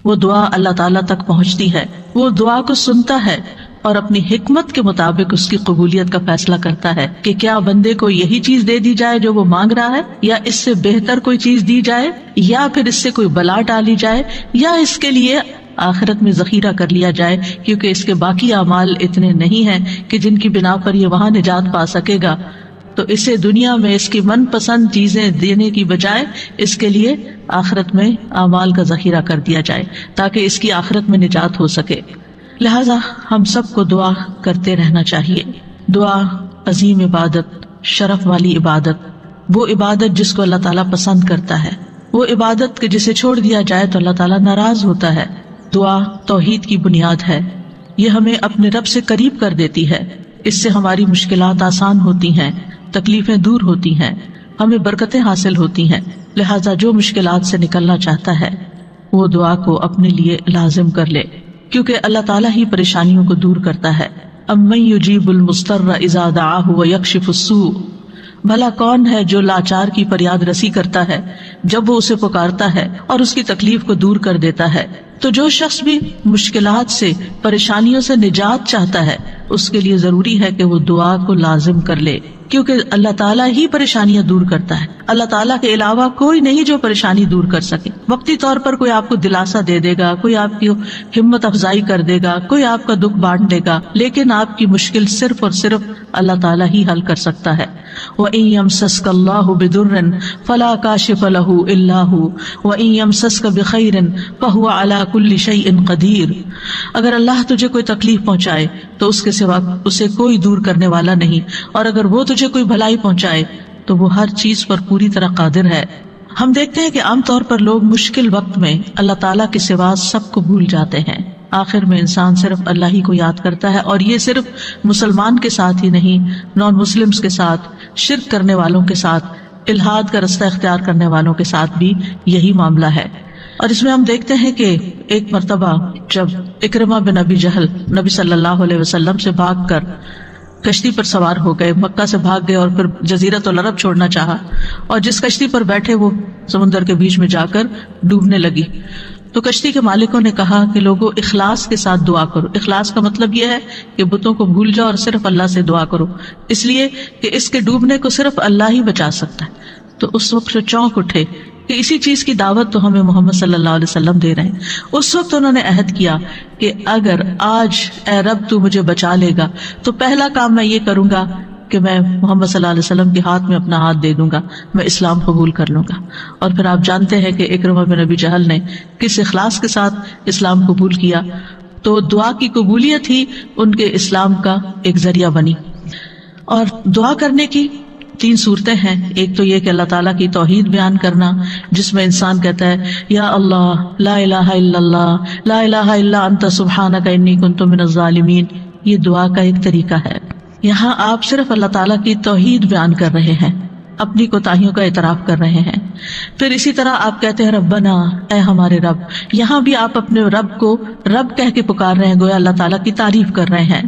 وہ دعا اللہ تعالیٰ تک پہنچتی ہے، وہ دعا کو سنتا ہے اور اپنی حکمت کے مطابق اس کی قبولیت کا فیصلہ کرتا ہے کہ کیا بندے کو یہی چیز دے دی جائے جو وہ مانگ رہا ہے، یا اس سے بہتر کوئی چیز دی جائے، یا پھر اس سے کوئی بلا ٹالی جائے، یا اس کے لیے آخرت میں ذخیرہ کر لیا جائے، کیونکہ اس کے باقی اعمال اتنے نہیں ہیں کہ جن کی بنا پر یہ وہاں نجات پا سکے گا، تو اسے دنیا میں اس کی من پسند چیزیں دینے کی بجائے اس کے لیے آخرت میں اعمال کا ذخیرہ کر دیا جائے تاکہ اس کی آخرت میں نجات ہو سکے۔ لہذا ہم سب کو دعا کرتے رہنا چاہیے۔ دعا عظیم عبادت، شرف والی عبادت، وہ عبادت جس کو اللہ تعالیٰ پسند کرتا ہے، وہ عبادت کہ جسے چھوڑ دیا جائے تو اللہ تعالیٰ ناراض ہوتا ہے۔ دعا توحید کی بنیاد ہے، یہ ہمیں اپنے رب سے قریب کر دیتی ہے، اس سے ہماری مشکلات آسان ہوتی ہیں، تکلیفیں دور ہوتی ہیں، ہمیں برکتیں حاصل ہوتی ہیں۔ لہذا جو مشکلات سے نکلنا چاہتا ہے وہ دعا کو اپنے لیے لازم کر لے، کیونکہ اللہ تعالیٰ ہی پریشانیوں کو دور کرتا ہے۔ امن یجیب المضطر اذا دعاہ ویکشف السوء، بھلا کون ہے جو لاچار کی فریاد رسی کرتا ہے جب وہ اسے پکارتا ہے اور اس کی تکلیف کو دور کر دیتا ہے۔ تو جو شخص بھی مشکلات سے، پریشانیوں سے نجات چاہتا ہے اس کے لیے ضروری ہے کہ وہ دعا کو لازم کر لے، کیونکہ اللہ تعالیٰ ہی پریشانیاں دور کرتا ہے۔ اللہ تعالیٰ کے علاوہ کوئی نہیں جو پریشانی دور کر سکے۔ وقتی طور پر کوئی آپ کو دلاسا دے دے گا، کوئی آپ کی ہمت افزائی کر دے گا، کوئی آپ کا دکھ بانٹ دے گا، لیکن آپ کی مشکل صرف اور صرف اللہ تعالیٰ ہی حل کر سکتا ہے۔ وَإِن يَمْسَسْكَ اللَّهُ بِضُرٍّ فَلَا كَاشِفَ لَهُ إِلَّا هُوَ وَإِن يَمْسَسْكَ بِخَيْرٍ فَهُوَ عَلَى كُلِّ شَيْءٍ قَدِيرٌ، اگر اللہ تجھے کوئی تکلیف پہنچائے تو اس کے سوا اسے کوئی دور کرنے والا نہیں، اور اگر وہ تجھے کوئی بھلائی پہنچائے تو وہ ہر چیز پر پوری طرح قادر ہے۔ ہم دیکھتے ہیں کہ عام طور پر لوگ مشکل وقت میں اللہ تعالیٰ کے سوا سب کو بھول جاتے ہیں، آخر میں انسان صرف اللہ ہی کو یاد کرتا ہے، اور یہ صرف مسلمان کے ساتھ ہی نہیں، نان مسلمز کے ساتھ، شرک کرنے والوں کے ساتھ، الحاد کا رستہ اختیار کرنے والوں کے ساتھ بھی یہی معاملہ ہے۔ اور اس میں ہم دیکھتے ہیں کہ ایک مرتبہ جب اکرمہ بن ابی جہل نبی صلی اللہ علیہ وسلم سے بھاگ کر کشتی پر سوار ہو گئے، مکہ سے بھاگ گئے اور پھر جزیرۃ العرب چھوڑنا چاہا، اور جس کشتی پر بیٹھے وہ سمندر کے بیچ میں جا کر ڈوبنے لگی، تو کشتی کے مالکوں نے کہا کہ لوگوں اخلاص کے ساتھ دعا کرو۔ اخلاص کا مطلب یہ ہے کہ بتوں کو بھول جاؤ اور صرف اللہ سے دعا کرو، اس لیے کہ اس کے ڈوبنے کو صرف اللہ ہی بچا سکتا ہے۔ تو اس وقت چونک اٹھے کہ اسی چیز کی دعوت تو ہمیں محمد صلی اللہ علیہ وسلم دے رہے ہیں۔ اس وقت انہوں نے عہد کیا کہ اگر آج اے رب تو مجھے بچا لے گا تو پہلا کام میں یہ کروں گا کہ میں محمد صلی اللہ علیہ وسلم کے ہاتھ میں اپنا ہاتھ دے دوں گا، میں اسلام قبول کر لوں گا۔ اور پھر آپ جانتے ہیں کہ اکرمہ بن ابی جہل نے کس اخلاص کے ساتھ اسلام قبول کیا، تو دعا کی قبولیت ہی ان کے اسلام کا ایک ذریعہ بنی۔ اور دعا کرنے کی 3 صورتیں ہیں۔ ایک تو یہ کہ اللہ تعالیٰ کی توحید بیان کرنا، جس میں انسان کہتا ہے یا اللہ لا الہ الا اللہ لا الہ الا انت سبحانک انی کنت من الظالمین، یہ دعا کا ایک طریقہ ہے۔ یہاں آپ صرف اللہ تعالیٰ کی توحید بیان کر رہے ہیں، اپنی کوتاہیوں کا اعتراف کر رہے ہیں۔ پھر اسی طرح آپ کہتے ہیں ربنا، اے ہمارے رب، یہاں بھی آپ اپنے رب کو رب کہہ کے پکار رہے ہیں، گویا اللہ تعالیٰ کی تعریف کر رہے ہیں۔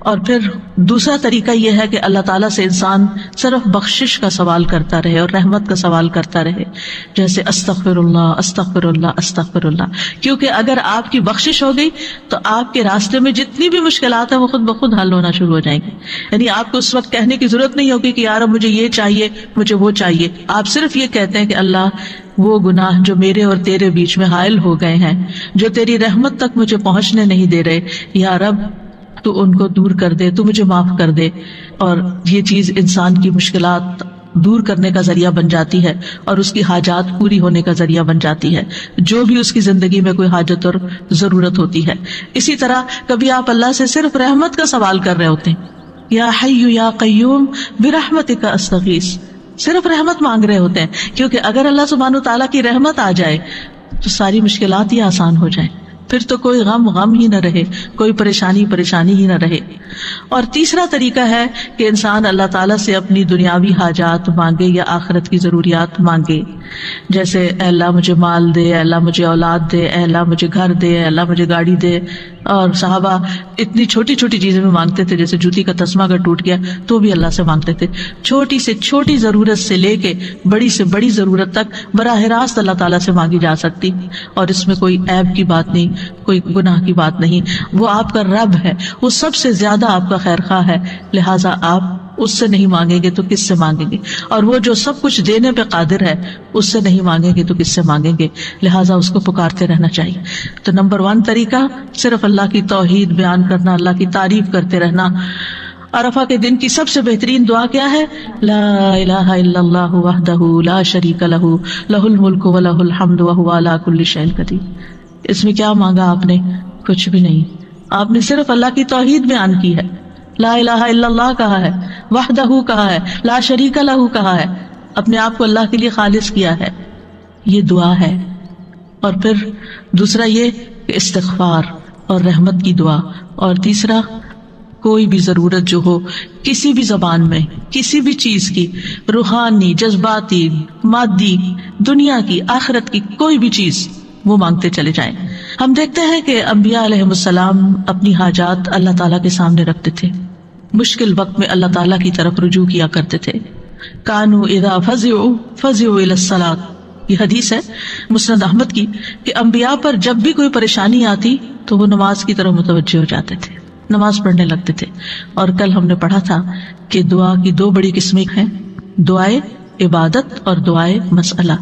اور پھر دوسرا طریقہ یہ ہے کہ اللہ تعالیٰ سے انسان صرف بخشش کا سوال کرتا رہے اور رحمت کا سوال کرتا رہے، جیسے استغفر اللہ استغفر اللہ استغفر اللہ، کیونکہ اگر آپ کی بخشش ہو گئی تو آپ کے راستے میں جتنی بھی مشکلات ہیں وہ خود بخود حل ہونا شروع ہو جائیں گی۔ یعنی آپ کو اس وقت کہنے کی ضرورت نہیں ہوگی کہ یار مجھے یہ چاہیے مجھے وہ چاہیے، آپ صرف یہ کہتے ہیں کہ اللہ وہ گناہ جو میرے اور تیرے بیچ میں حائل ہو گئے ہیں، جو تیری رحمت تک مجھے پہنچنے نہیں دے رہے، یا رب تو ان کو دور کر دے، تو مجھے معاف کر دے۔ اور یہ چیز انسان کی مشکلات دور کرنے کا ذریعہ بن جاتی ہے اور اس کی حاجات پوری ہونے کا ذریعہ بن جاتی ہے، جو بھی اس کی زندگی میں کوئی حاجت اور ضرورت ہوتی ہے۔ اسی طرح کبھی آپ اللہ سے صرف رحمت کا سوال کر رہے ہوتے ہیں، یا حی یا قیوم برحمتک استغیث، صرف رحمت مانگ رہے ہوتے ہیں، کیونکہ اگر اللہ سبحانہ وتعالیٰ کی رحمت آ جائے تو ساری مشکلات ہی آسان ہو جائیں، پھر تو کوئی غم ہی نہ رہے، کوئی پریشانی ہی نہ رہے۔ اور تیسرا طریقہ ہے کہ انسان اللہ تعالیٰ سے اپنی دنیاوی حاجات مانگے یا آخرت کی ضروریات مانگے، جیسے اے اللہ مجھے مال دے، اے اللہ مجھے اولاد دے، اے اللہ مجھے گھر دے، اے اللہ مجھے گاڑی دے، اور صحابہ اتنی چھوٹی چھوٹی چیزیں بھی مانگتے تھے، جیسے جوتی کا تسمہ اگر ٹوٹ گیا تو بھی اللہ سے مانگتے تھے. چھوٹی سے چھوٹی ضرورت سے لے کے بڑی سے بڑی ضرورت تک براہ راست اللہ تعالیٰ سے مانگی جا سکتی، اور اس میں کوئی عیب کی بات نہیں، کوئی گناہ کی بات نہیں. وہ آپ کا رب ہے، وہ سب سے زیادہ آپ کا خیر خواہ ہے، لہٰذا آپ اس سے نہیں مانگیں گے تو کس سے مانگیں گے؟ اور وہ جو سب کچھ دینے پہ قادر ہے، اس سے نہیں مانگیں گے تو کس سے مانگیں گے؟ لہٰذا اس کو پکارتے رہنا چاہیے. تو نمبر 1 طریقہ صرف اللہ کی توحید بیان کرنا، اللہ کی تعریف کرتے رہنا. عرفہ کے دن کی سب سے بہترین دعا کیا ہے؟ لا الہ الا اللہ وحدہ لا شریک لہ لہ الملک ولہ الحمد وہو علی کل شیء قدیر. اس میں کیا مانگا آپ نے؟ کچھ بھی نہیں. آپ نے صرف اللہ کی توحید بیان کی ہے، لا الہ الا اللہ کہا ہے، وحدہ کہا ہے، لا شریک لہ کہا ہے، اپنے آپ کو اللہ کے لیے خالص کیا ہے. یہ دعا ہے. اور پھر دوسرا یہ کہ استغفار اور رحمت کی دعا. اور تیسرا، کوئی بھی ضرورت جو ہو کسی بھی زبان میں، کسی بھی چیز کی، روحانی، جذباتی، مادی، دنیا کی، آخرت کی، کوئی بھی چیز، وہ مانگتے چلے جائیں. ہم دیکھتے ہیں کہ انبیاء علیہ السلام اپنی حاجات اللہ تعالیٰ کے سامنے رکھتے تھے، مشکل وقت میں اللہ تعالیٰ کی طرف رجوع کیا کرتے تھے. کانوا اذا فزعوا الى الصلاۃ، یہ حدیث ہے مسند احمد کی، کہ انبیاء پر جب بھی کوئی پریشانی آتی تو وہ نماز کی طرف متوجہ ہو جاتے تھے، نماز پڑھنے لگتے تھے. اور کل ہم نے پڑھا تھا کہ دعا کی 2 بڑی قسمیں ہیں، دعائے عبادت اور دعائے مسئلہ.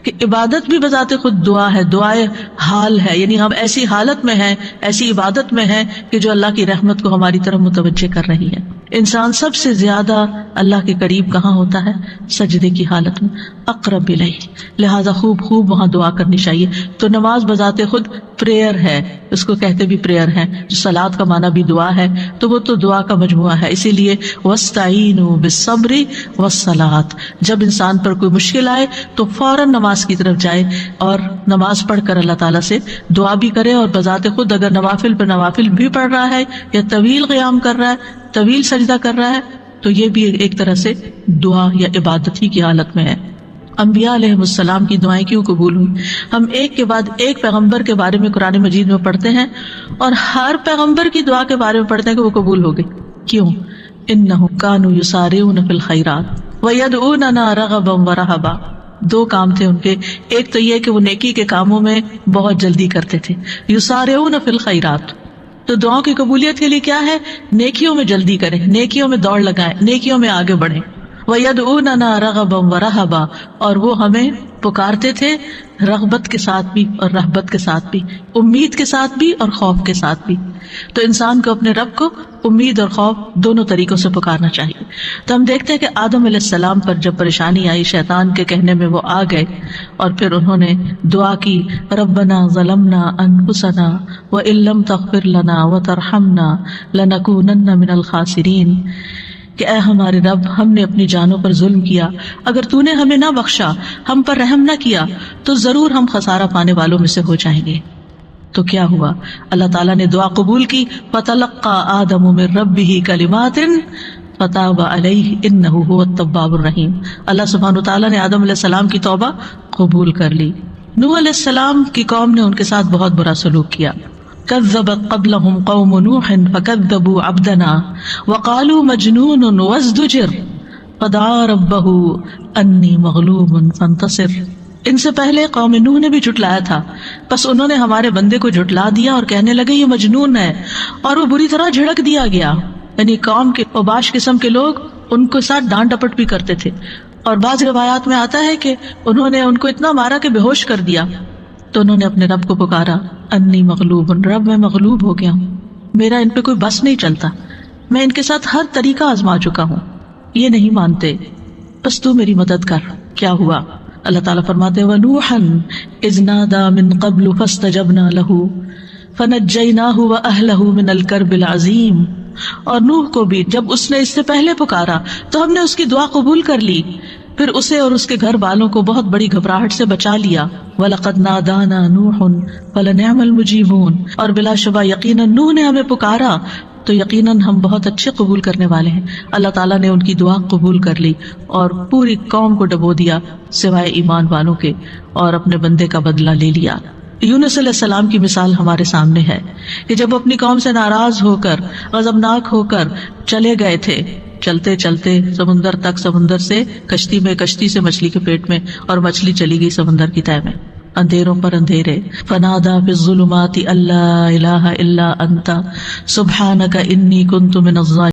کہ عبادت بھی بذات خود دعا ہے، دعائے حال ہے، یعنی ہم ایسی حالت میں ہیں، ایسی عبادت میں ہیں کہ جو اللہ کی رحمت کو ہماری طرف متوجہ کر رہی ہے. انسان سب سے زیادہ اللہ کے قریب کہاں ہوتا ہے؟ سجدے کی حالت میں، اقرب الیہ. لہذا خوب خوب وہاں دعا کرنی چاہیے. تو نماز بذات خود پریئر ہے، اس کو کہتے بھی پریئر ہے. جو صلاۃ کا معنی بھی دعا ہے، تو وہ تو دعا کا مجموعہ ہے. اسی لیے واستعینوا بالصبر والصلاۃ، جب انسان پر کوئی مشکل آئے تو فوراً نماز کی طرف جائے اور نماز پڑھ کر اللہ تعالیٰ سے دعا بھی کرے. اور بذات خود اگر نوافل پر نوافل بھی پڑھ رہا ہے یا طویل قیام کر رہا ہے، طویل سجدہ کر رہا ہے، تو یہ بھی ایک طرح سے دعا یا عبادت ہی کی حالت میں ہے. انبیاء علیہ السلام کی دعائیں کیوں قبول ہوئی؟ ہم ایک کے بعد ایک پیغمبر کے بارے میں قرآن مجید میں پڑھتے ہیں، اور ہر پیغمبر کی دعا کے بارے میں پڑھتے ہیں کہ وہ قبول ہو گئی. کیوں؟ انہم کانوا یسارعون فی الخیرات ویدعوننا رغبا ورہبا. 2 کام تھے ان کے. ایک تو یہ کہ وہ نیکی کے کاموں میں بہت جلدی کرتے تھے، یسارعون فی الخیرات. تو دعاؤں کی قبولیت کے لیے کیا ہے؟ نیکیوں میں جلدی کریں، نیکیوں میں دوڑ لگائیں، نیکیوں میں آگے بڑھیں. وَيَدْعُونَنَا رَغَبًا وَرَهَبًا، اور وہ ہمیں پکارتے تھے رغبت کے ساتھ بھی اور رہبت کے ساتھ بھی، امید کے ساتھ بھی اور خوف کے ساتھ بھی. تو انسان کو اپنے رب کو امید اور خوف دونوں طریقوں سے پکارنا چاہیے. تو ہم دیکھتے ہیں کہ آدم علیہ السلام پر جب پریشانی آئی، شیطان کے کہنے میں وہ آ گئے اور پھر انہوں نے دعا کی، ربنا ظلمنا انفسنا وان لم تغفر لنا وترحمنا لنکونن من الخاسرین، کہ اے ہمارے رب، ہم نے اپنی جانوں پر ظلم کیا، اگر تو نے ہمیں نہ بخشا، ہم پر رحم نہ کیا، تو ضرور ہم خسارہ پانے والوں میں سے ہو جائیں گے. تو کیا ہوا؟ اللہ تعالیٰ نے دعا قبول کی. فَتَلَقَّى آدَمُ مِن رَبِّهِ كَلِمَاتٍ فَتَابَ عَلَيْهِ إِنَّهُ هُوَ التَّوَّابُ الرَّحِيمُ. اللہ سبحانہ وتعالیٰ نے آدم علیہ السلام کی توبہ قبول کر لی. نوح علیہ السلام کی قوم نے ان کے ساتھ بہت برا سلوک کیا. كذبت قبلهم قوم نوح فكذبوا عبدنا وقالوا مجنون وازدجر فدعا ربه انی مغلوب فانتصر. ان سے پہلے قوم نوح نے بھی جھٹلایا تھا، بس انہوں نے ہمارے بندے کو جھٹلا دیا اور کہنے لگے یہ مجنون ہے، اور وہ بری طرح جھڑک دیا گیا. یعنی قوم کے اوباش قسم کے لوگ ان کے ساتھ ڈانٹ ڈپٹ بھی کرتے تھے. اور بعض روایات میں آتا ہے کہ انہوں نے ان کو اتنا مارا کہ بے ہوش کر دیا. تو انہوں نے اپنے رب کو پکارا، انی مغلوب، رب میں مغلوب ہو گیا ہوں، میرا ان پہ کوئی بس نہیں چلتا، میں ان کے ساتھ ہر طریقہ آزما چکا ہوں، یہ نہیں مانتے، بس تو میری مدد کر. کیا ہوا؟ اللہ تعالیٰ فرماتے وَنُوحًا إِذْ نَادَى مِن قَبْلُ فَاسْتَجَبْنَا لَهُ فَنَجَّيْنَاهُ وَأَهْلَهُ مِنَ الْكَرْبِ الْعَظِيمِ. اور نوح کو بھی جب اس نے اس سے پہلے پکارا تو ہم نے اس کی دعا قبول کر لی، پھر اسے اور اس کے گھر والوں کو بہت بڑی گھبراہٹ سے بچا لیا. وَلَقَدْ نَادَانَا نُوحٌ فَلَنِعْمَ الْمُجِيبُونَ، اور بلا شبہ یقیناً نوح نے ہمیں پکارا تو یقیناً ہم بہت اچھے قبول کرنے والے ہیں. اللہ تعالیٰ نے ان کی دعا قبول کر لی اور پوری قوم کو ڈبو دیا سوائے ایمان والوں کے، اور اپنے بندے کا بدلہ لے لیا. یونس علیہ السلام کی مثال ہمارے سامنے ہے کہ جب اپنی قوم سے ناراض ہو کر غضبناک ہو کر چلے گئے تھے، چلتے چلتے سمندر تک، سمندر سے کشتی میں، کشتی سے مچھلی کے پیٹ میں، اور مچھلی چلی گئی سمندر کی تہہ میں، اندھیروں پر اندھیرے. فنادا فی الظلمات ان لا الہ الا انت سبحانک انی کنت من الظالمین.